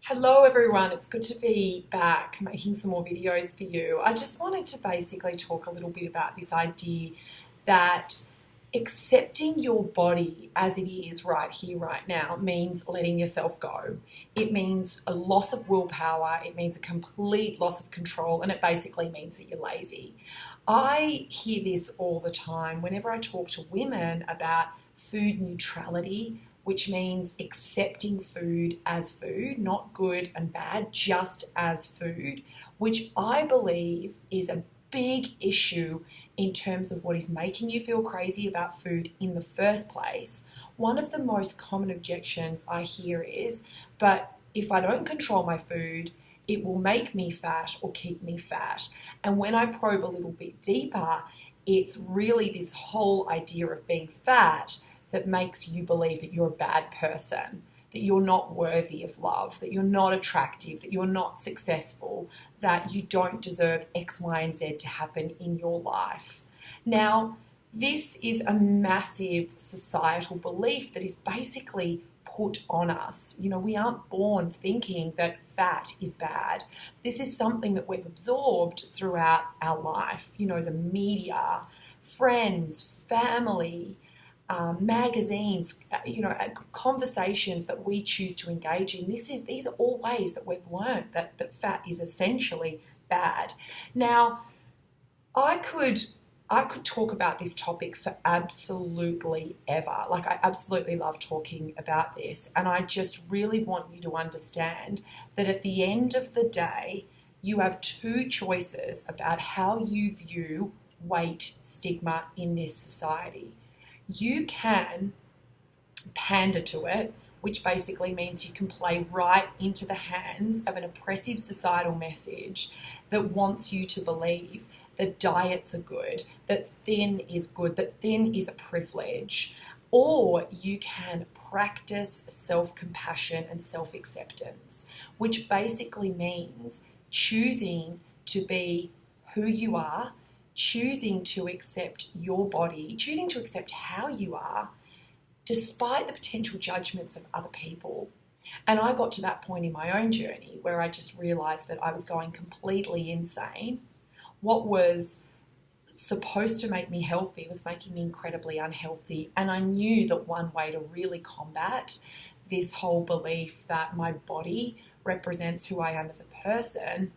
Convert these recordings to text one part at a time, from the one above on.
Hello everyone, it's good to be back making some more videos for you. I just wanted to basically talk a little bit about this idea that accepting your body as it is right here, right now, means letting yourself go. It means a loss of willpower, it means a complete loss of control, and it basically means that you're lazy. I hear this all the time whenever I talk to women about food neutrality, which means accepting food as food, not good and bad, just as food, which I believe is a big issue in terms of what is making you feel crazy about food in the first place. One of the most common objections I hear is, but if I don't control my food, it will make me fat or keep me fat. And when I probe a little bit deeper, it's really this whole idea of being fat that makes you believe that you're a bad person, that you're not worthy of love, that you're not attractive, that you're not successful, that you don't deserve X, Y, and Z to happen in your life. Now, this is a massive societal belief that is basically put on us. You know, we aren't born thinking that fat is bad. This is something that we've absorbed throughout our life. You know, the media, friends, family, magazines, conversations that we choose to engage in. These are all ways that we've learned that fat is essentially bad. Now, I could talk about this topic for absolutely ever. Like, I absolutely love talking about this, and I just really want you to understand that at the end of the day, you have two choices about how you view weight stigma in this society. You can pander to it, which basically means you can play right into the hands of an oppressive societal message that wants you to believe that diets are good, that thin is good, that thin is a privilege. Or you can practice self-compassion and self-acceptance, which basically means choosing to be who you are, choosing to accept your body, choosing to accept how you are, despite the potential judgments of other people. And I got to that point in my own journey where I just realized that I was going completely insane. What was supposed to make me healthy was making me incredibly unhealthy. And I knew that one way to really combat this whole belief that my body represents who I am as a person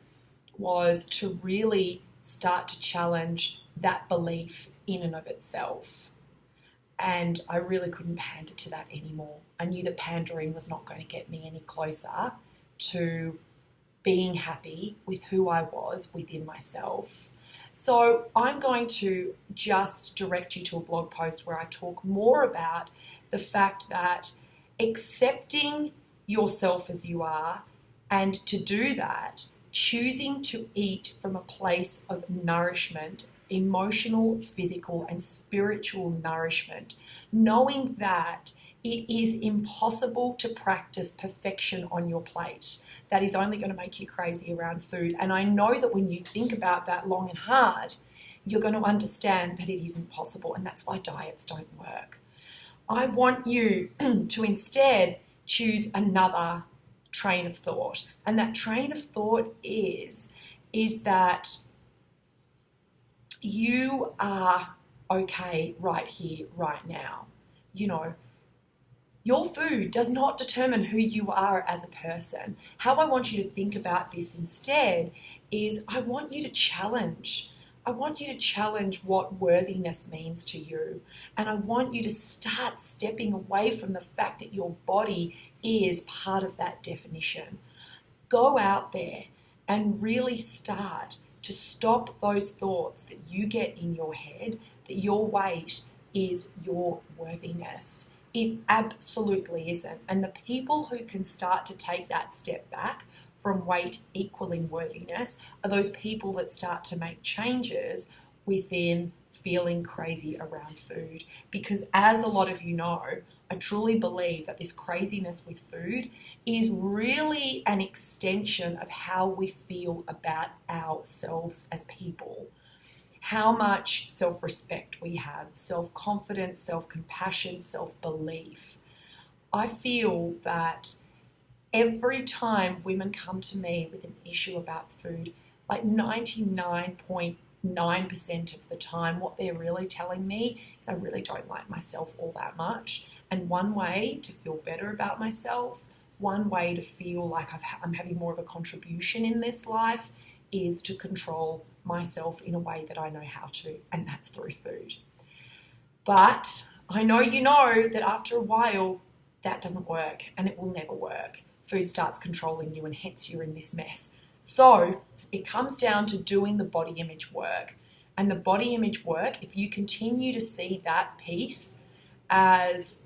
was to really start to challenge that belief in and of itself. And I really couldn't pander to that anymore. I knew that pandering was not going to get me any closer to being happy with who I was within myself. So I'm going to just direct you to a blog post where I talk more about the fact that accepting yourself as you are, and to do that, choosing to eat from a place of nourishment, emotional, physical, and spiritual nourishment, knowing that it is impossible to practice perfection on your plate. That is only going to make you crazy around food. And I know that when you think about that long and hard, you're going to understand that it is impossible, and that's why diets don't work. I want you to instead choose another train of thought. And that train of thought is that you are okay right here, right now. You know, your food does not determine who you are as a person. How I want you to think about this instead is I want you to challenge. I want you to challenge what worthiness means to you. And I want you to start stepping away from the fact that your body is part of that definition. Go out there and really start to stop those thoughts that you get in your head that your weight is your worthiness. It absolutely isn't. And the people who can start to take that step back from weight equaling worthiness are those people that start to make changes within feeling crazy around food. Because as a lot of you know, I truly believe that this craziness with food is really an extension of how we feel about ourselves as people. How much self-respect we have, self-confidence, self-compassion, self-belief. I feel that Every time women come to me with an issue about food, like 99.9% of the time, what they're really telling me is I really don't like myself all that much. And one way to feel better about myself, one way to feel like I'm having more of a contribution in this life is to control myself in a way that I know how to, and that's through food. But I know you know that after a while, that doesn't work, and it will never work. Food starts controlling you, and hence you're in this mess. So it comes down to doing the body image work. And the body image work, if you continue to see that piece as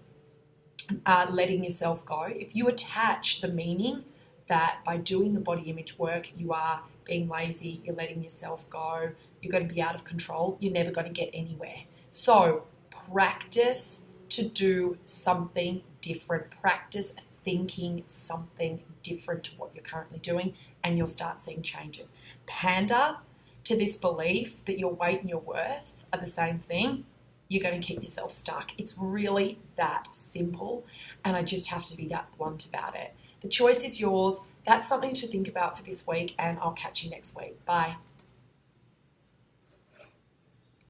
letting yourself go, if you attach the meaning that by doing the body image work, you are being lazy, you're letting yourself go, you're going to be out of control, you're never going to get anywhere. So practice to do something different. Practice thinking something different to what you're currently doing, and you'll start seeing changes. Pander to this belief that your weight and your worth are the same thing, you're going to keep yourself stuck. It's really that simple, and I just have to be that blunt about it. The choice is yours. That's something to think about for this week, and I'll catch you next week. Bye.